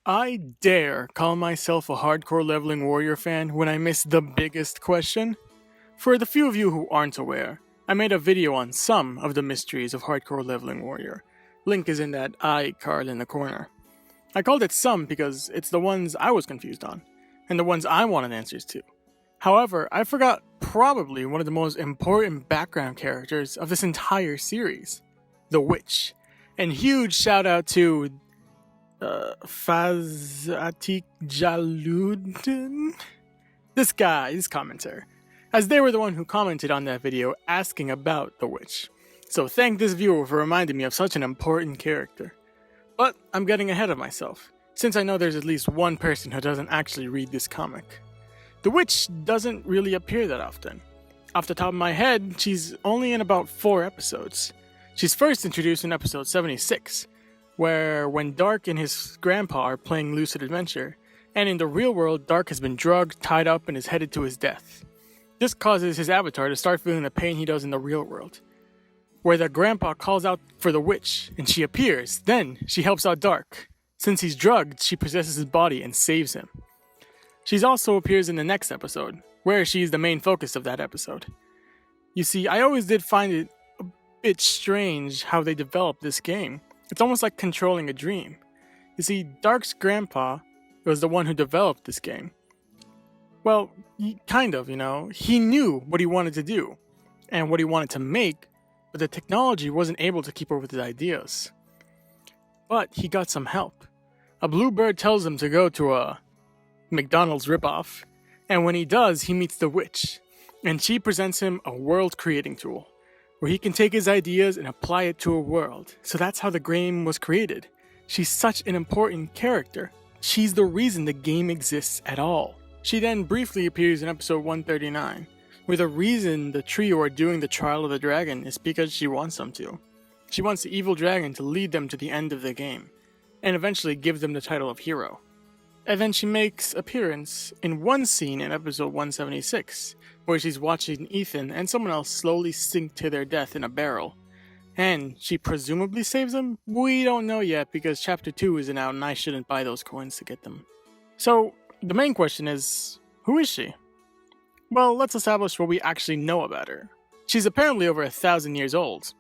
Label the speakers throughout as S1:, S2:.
S1: I dare call myself a hardcore leveling warrior fan when I miss the biggest question? For the few of you who aren't aware, I made a video on some of the mysteries of hardcore leveling warrior. Link is in that eye card in the corner. I called it some because it's the ones I was confused on, and the ones I wanted answers to. However, I forgot probably one of the most important background characters of this entire series, the Witch. And huge shout out to Fazatik Jaludin? This commenter, as they were the one who commented on that video asking about the Witch. So thank this viewer for reminding me of such an important character. But I'm getting ahead of myself, since I know there's at least one person who doesn't actually read this comic. The Witch doesn't really appear that often. Off the top of my head, she's only in about 4 episodes. She's first introduced in episode 76, where when Dark and his grandpa are playing Lucid Adventure, and in the real world, Dark has been drugged, tied up, and is headed to his death. This causes his avatar to start feeling the pain he does in the real world, where the grandpa calls out for the Witch, and she appears. Then she helps out Dark. Since he's drugged, she possesses his body and saves him. She also appears in the next episode, where she's the main focus of that episode. You see, I always did find it a bit strange how they developed this game. It's almost like controlling a dream. You see, Dark's grandpa was the one who developed this game. Well, kind of, He knew what he wanted to do, and what he wanted to make, but the technology wasn't able to keep up with his ideas. But he got some help. A bluebird tells him to go to a McDonald's ripoff, and when he does, he meets the Witch, and she presents him a world-creating tool, where he can take his ideas and apply it to a world. So that's how the game was created. She's such an important character. She's the reason the game exists at all. She then briefly appears in episode 139, where the reason the trio are doing the trial of the dragon is because she wants them to. She wants the evil dragon to lead them to the end of the game, and eventually give them the title of hero. And then she makes appearance in one scene in episode 176, where she's watching Ethan and someone else slowly sink to their death in a barrel. And she presumably saves them? We don't know yet because chapter 2 isn't out and I shouldn't buy those coins to get them. So, the main question is, who is she? Well, let's establish what we actually know about her. She's apparently over 1,000 years old,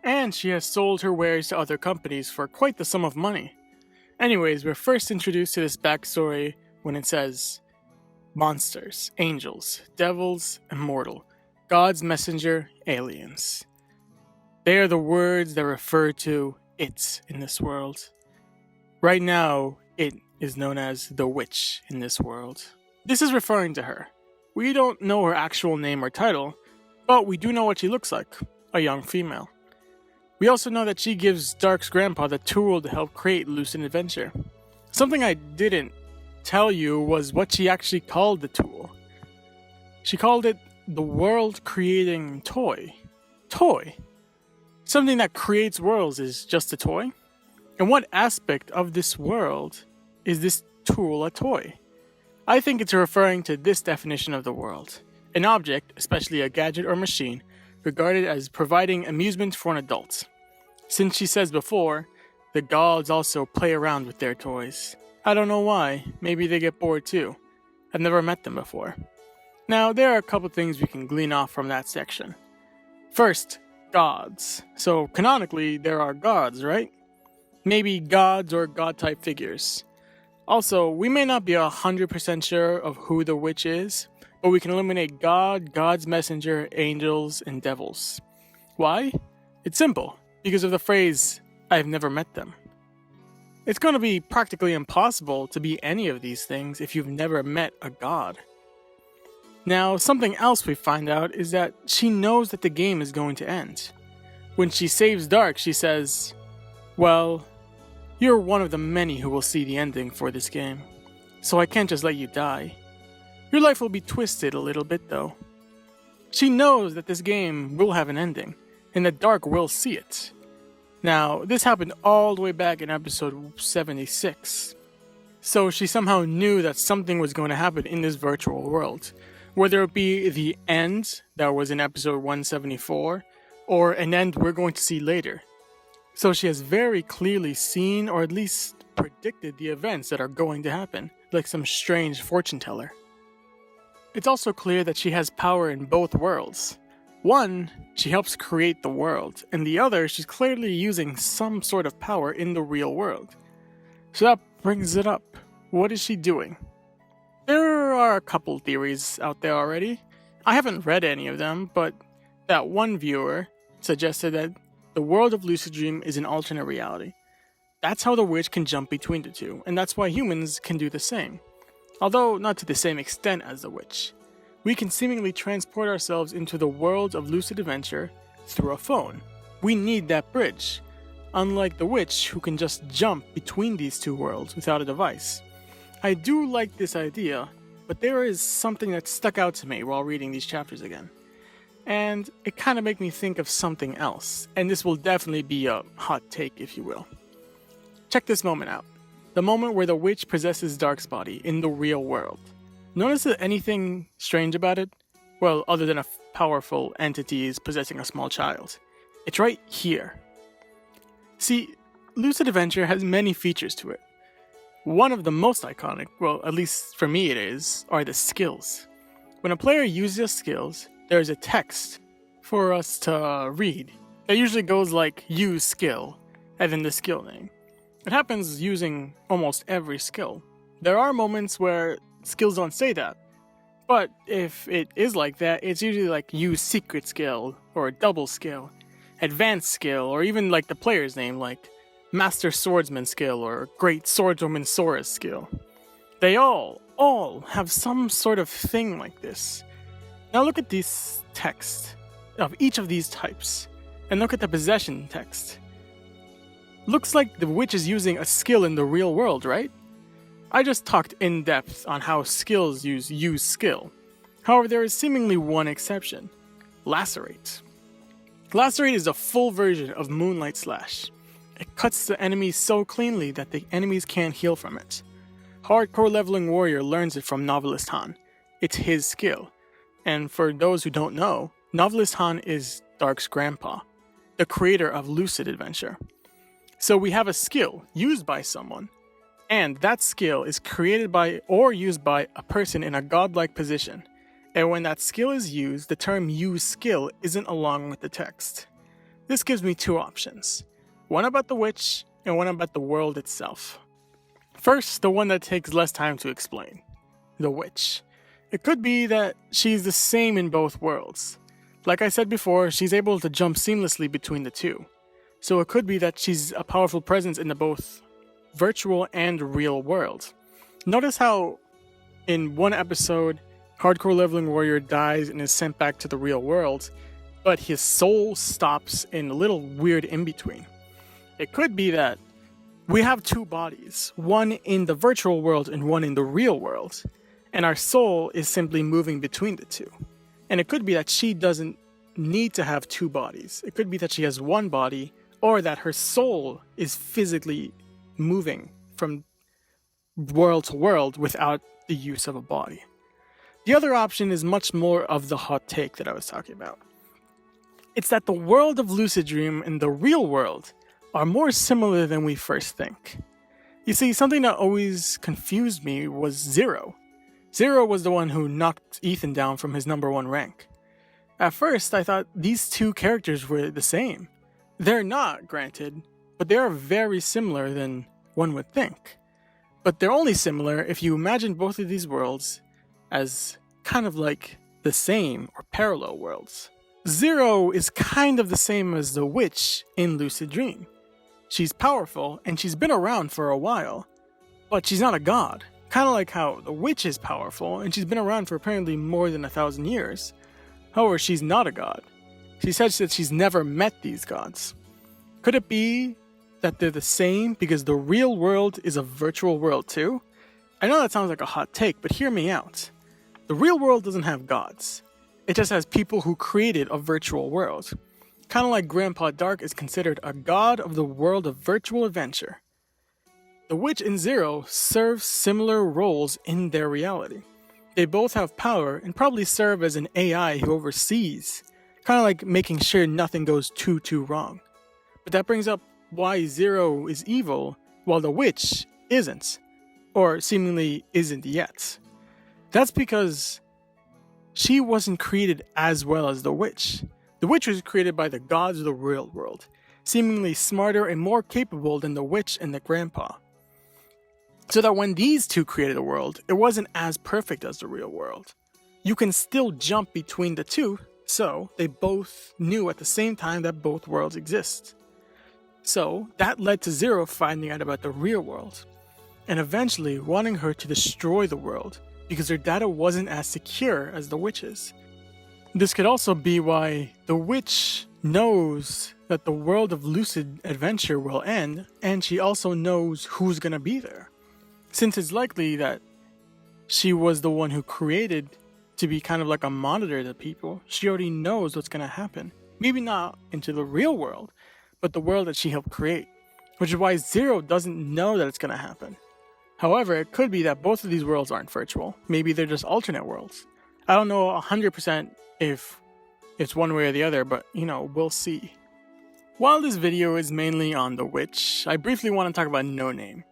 S1: and she has sold her wares to other companies for quite the sum of money. Anyways, we're first introduced to this backstory when it says, monsters, angels, devils, immortal, God's messenger, aliens. They are the words that refer to it in this world. Right now, it is known as the Witch in this world. This is referring to her. We don't know her actual name or title, but we do know what she looks like, a young female. We also know that she gives Dark's grandpa the tool to help create Lucid Adventure. Something I didn't tell you was what she actually called the tool. She called it the world-creating toy. Toy? Something that creates worlds is just a toy? And what aspect of this world is this tool a toy? I think it's referring to this definition of the world. An object, especially a gadget or machine, regarded as providing amusement for an adult. Since she says before, the gods also play around with their toys. I don't know why, maybe they get bored too. I've never met them before. Now, there are a couple things we can glean off from that section. First, gods. So, canonically, there are gods, right? Maybe gods or god-type figures. Also, we may not be 100% sure of who the Witch is, but we can eliminate God, God's messenger, angels, and devils. Why? It's simple, because of the phrase, I've never met them. It's going to be practically impossible to be any of these things if you've never met a god. Now, something else we find out is that she knows that the game is going to end. When she saves Dark, she says, well, you're one of the many who will see the ending for this game, so I can't just let you die. Your life will be twisted a little bit though. She knows that this game will have an ending, and that Dark will see it. Now, this happened all the way back in episode 76. So she somehow knew that something was going to happen in this virtual world. Whether it be the end that was in episode 174, or an end we're going to see later. So she has very clearly seen, or at least predicted the events that are going to happen, like some strange fortune teller. It's also clear that she has power in both worlds. One, she helps create the world, and the other, she's clearly using some sort of power in the real world. So that brings it up. What is she doing? There are a couple theories out there already. I haven't read any of them, but that one viewer suggested that the world of Lucid Dream is an alternate reality. That's how the witch can jump between the two, and that's why humans can do the same. Although not to the same extent as the witch. We can seemingly transport ourselves into the world of lucid adventure through a phone. We need that bridge, unlike the witch who can just jump between these two worlds without a device. I do like this idea, but there is something that stuck out to me while reading these chapters again. And it kind of made me think of something else, and this will definitely be a hot take, if you will. Check this moment out. The moment where the witch possesses Dark's body in the real world. Notice anything strange about it? Well, other than a powerful entity is possessing a small child. It's right here. See, Lucid Adventure has many features to it. One of the most iconic, well, at least for me it is, are the skills. When a player uses the skills, there is a text for us to read. It usually goes like, use skill, and then the skill name. It happens using almost every skill. There are moments where skills don't say that, but if it is like that, it's usually like use secret skill, or double skill, advanced skill, or even like the player's name, like master swordsman skill, or great swordswoman Sora's skill. They all have some sort of thing like this. Now look at this text of each of these types, and look at the possession text. Looks like the witch is using a skill in the real world, right? I just talked in depth on how skills use skill. However, there is seemingly one exception. Lacerate. Lacerate is a full version of Moonlight Slash. It cuts the enemies so cleanly that the enemies can't heal from it. Hardcore leveling warrior learns it from Novelist Han. It's his skill. And for those who don't know, Novelist Han is Dark's grandpa, the creator of Lucid Adventure. So we have a skill used by someone, and that skill is created by or used by a person in a godlike position. And when that skill is used, the term use skill isn't along with the text. This gives me two options. One about the witch, and one about the world itself. First, the one that takes less time to explain. The witch. It could be that she's the same in both worlds. Like I said before, she's able to jump seamlessly between the two. So it could be that she's a powerful presence in the both virtual and real world. Notice how in one episode, Hardcore Leveling Warrior dies and is sent back to the real world, but his soul stops in a little weird in-between. It could be that we have two bodies, one in the virtual world and one in the real world, and our soul is simply moving between the two. And it could be that she doesn't need to have two bodies. It could be that she has one body, or that her soul is physically moving from world to world without the use of a body. The other option is much more of the hot take that I was talking about. It's that the world of Lucid Dream and the real world are more similar than we first think. You see, something that always confused me was Zero. Zero was the one who knocked Ethan down from his #1 rank. At first, I thought these two characters were the same. They're not, granted, but they are very similar than one would think. But they're only similar if you imagine both of these worlds as kind of like the same or parallel worlds. Zero is kind of the same as the witch in Lucid Dream. She's powerful and she's been around for a while, but she's not a god. Kind of like how the witch is powerful and she's been around for apparently more than 1,000 years. However, she's not a god. She says that she's never met these gods. Could it be that they're the same because the real world is a virtual world too? I know that sounds like a hot take, but hear me out. The real world doesn't have gods. It just has people who created a virtual world. Kind of like Grandpa Dark is considered a god of the world of virtual adventure. The witch and Zero serve similar roles in their reality. They both have power and probably serve as an AI who oversees, kind of like making sure nothing goes too wrong. But that brings up why Zero is evil while the witch isn't, or seemingly isn't yet. That's because she wasn't created as well as the witch. The witch was created by the gods of the real world, seemingly smarter and more capable than the witch and the grandpa. So that when these two created the world, it wasn't as perfect as the real world. You can still jump between the two, so they both knew at the same time that both worlds exist. So that led to Zero finding out about the real world, and eventually wanting her to destroy the world because her data wasn't as secure as the witch's. This could also be why the witch knows that the world of lucid adventure will end, and she also knows who's gonna be there. Since it's likely that she was the one who created to be kind of like a monitor to people, she already knows what's gonna happen. Maybe not into the real world, but the world that she helped create, which is why Zero doesn't know that it's gonna happen. However, it could be that both of these worlds aren't virtual. Maybe they're just alternate worlds. I don't know 100% if it's one way or the other, but we'll see. While this video is mainly on the witch, I briefly want to talk about No Name.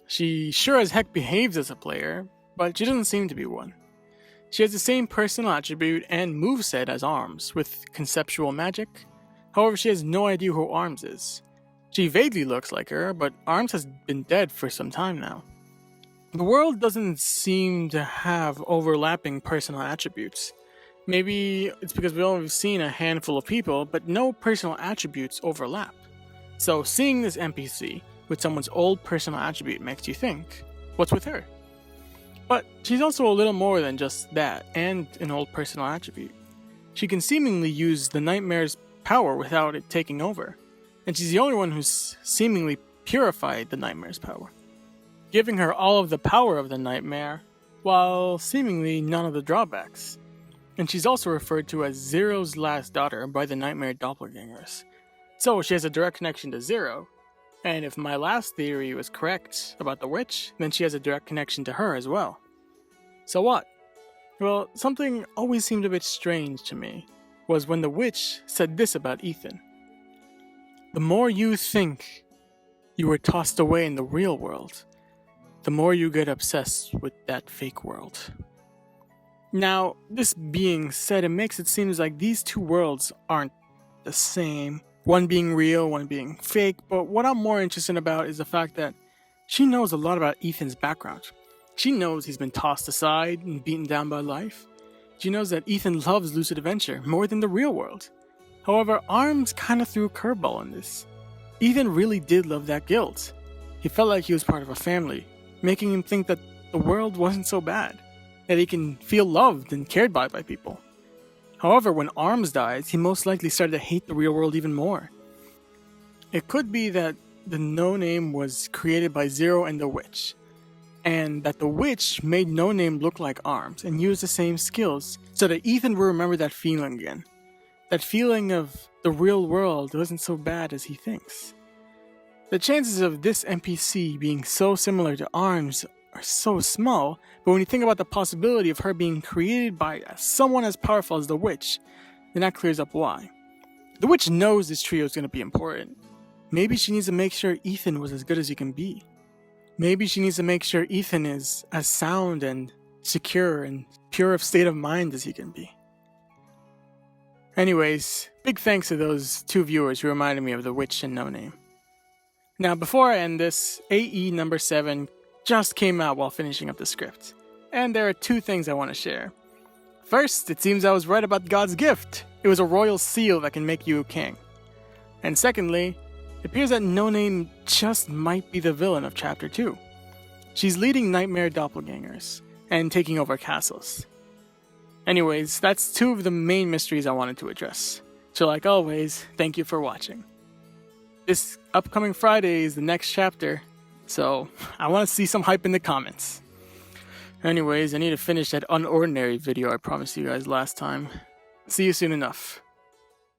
S1: She sure as heck behaves as a player, but she doesn't seem to be one. She has the same personal attribute and moveset as Arms, with conceptual magic. However, she has no idea who Arms is. She vaguely looks like her, but Arms has been dead for some time now. The world doesn't seem to have overlapping personal attributes. Maybe it's because we've only seen a handful of people, but no personal attributes overlap. So seeing this NPC with someone's old personal attribute makes you think, what's with her? But she's also a little more than just that, and an old personal attribute. She can seemingly use the nightmare's power without it taking over, and she's the only one who's seemingly purified the nightmare's power, giving her all of the power of the nightmare, while seemingly none of the drawbacks. And she's also referred to as Zero's last daughter by the nightmare doppelgangers. So she has a direct connection to Zero, and if my last theory was correct about the witch, then she has a direct connection to her as well. So what? Well, something always seemed a bit strange to me was when the witch said this about Ethan. The more you think you were tossed away in the real world, the more you get obsessed with that fake world. Now, this being said, it makes it seem like these two worlds aren't the same, one being real, one being fake, but what I'm more interested about is the fact that she knows a lot about Ethan's background. She knows he's been tossed aside and beaten down by life. She knows that Ethan loves lucid adventure more than the real world. However, Arms kind of threw a curveball on this. Ethan really did love that guilt. He felt like he was part of a family, making him think that the world wasn't so bad, that he can feel loved and cared by people. However, when Arms dies, he most likely started to hate the real world even more. It could be that the No Name was created by Zero and the witch, and that the witch made No Name look like Arms and use the same skills so that Ethan will remember that feeling again. That feeling of the real world wasn't so bad as he thinks. The chances of this NPC being so similar to Arms are so small, but when you think about the possibility of her being created by someone as powerful as the witch, then that clears up why. The witch knows this trio is going to be important. Maybe she needs to make sure Ethan was as good as he can be. Maybe she needs to make sure Ethan is as sound and secure and pure of state of mind as he can be. Anyways, big thanks to those two viewers who reminded me of the witch and No Name. Now, before I end this, AE number 7 just came out while finishing up the script, and there are two things I want to share. First, it seems I was right about God's gift. It was a royal seal that can make you a king. And secondly, it appears that No Name just might be the villain of Chapter 2. She's leading nightmare doppelgangers and taking over castles. Anyways, that's two of the main mysteries I wanted to address. So like always, thank you for watching. This upcoming Friday is the next chapter, so I want to see some hype in the comments. Anyways, I need to finish that Unordinary video I promised you guys last time. See you soon enough.